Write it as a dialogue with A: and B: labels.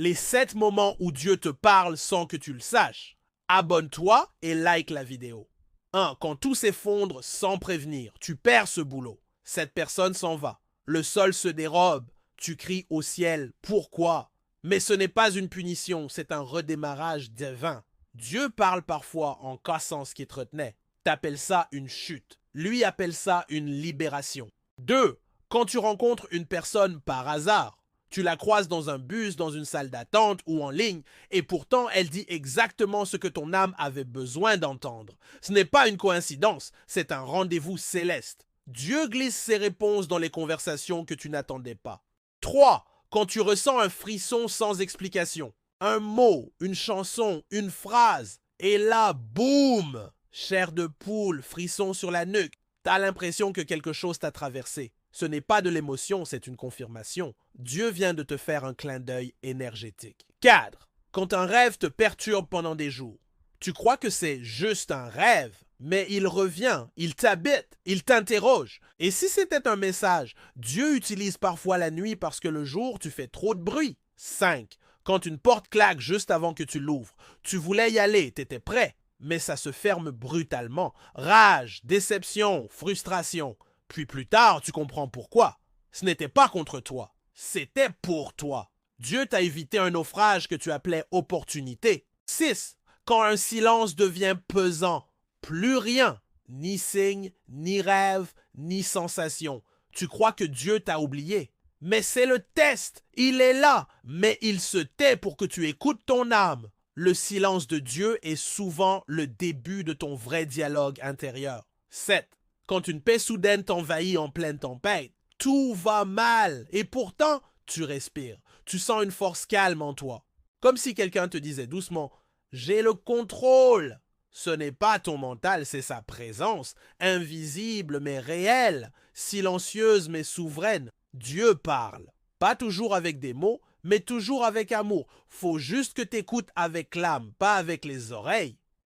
A: Les 7 moments où Dieu te parle sans que tu le saches. Abonne-toi et like la vidéo. 1. Quand tout s'effondre sans prévenir, tu perds ce boulot. Cette personne s'en va. Le sol se dérobe. Tu cries au ciel. Pourquoi? Mais ce n'est pas une punition, c'est un redémarrage divin. Dieu parle parfois en cassant ce qui te retenait. T'appelles ça une chute. Lui appelle ça une libération. 2. Quand tu rencontres une personne par hasard, tu la croises dans un bus, dans une salle d'attente ou en ligne, et pourtant elle dit exactement ce que ton âme avait besoin d'entendre. Ce n'est pas une coïncidence, c'est un rendez-vous céleste. Dieu glisse ses réponses dans les conversations que tu n'attendais pas. 3. Quand tu ressens un frisson sans explication. Un mot, une chanson, une phrase, et là, boum! Chair de poule, frisson sur la nuque. T'as l'impression que quelque chose t'a traversé. Ce n'est pas de l'émotion, c'est une confirmation. Dieu vient de te faire un clin d'œil énergétique. 4. Quand un rêve te perturbe pendant des jours, tu crois que c'est juste un rêve, mais il revient, il t'habite, il t'interroge. Et si c'était un message, Dieu utilise parfois la nuit parce que le jour, tu fais trop de bruit. 5. Quand une porte claque juste avant que tu l'ouvres, tu voulais y aller, t'étais prêt, mais ça se ferme brutalement. Rage, déception, frustration. Puis plus tard, tu comprends pourquoi. Ce n'était pas contre toi, c'était pour toi. Dieu t'a évité un naufrage que tu appelais opportunité. 6. Quand un silence devient pesant, plus rien, ni signe, ni rêve, ni sensation. Tu crois que Dieu t'a oublié. Mais c'est le test, il est là, mais il se tait pour que tu écoutes ton âme. Le silence de Dieu est souvent le début de ton vrai dialogue intérieur. 7. Quand une paix soudaine t'envahit en pleine tempête, tout va mal et pourtant tu respires. Tu sens une force calme en toi. Comme si quelqu'un te disait doucement « J'ai le contrôle ». Ce n'est pas ton mental, c'est sa présence, invisible mais réelle, silencieuse mais souveraine. Dieu parle. Pas toujours avec des mots, mais toujours avec amour. Faut juste que t'écoutes avec l'âme, pas avec les oreilles.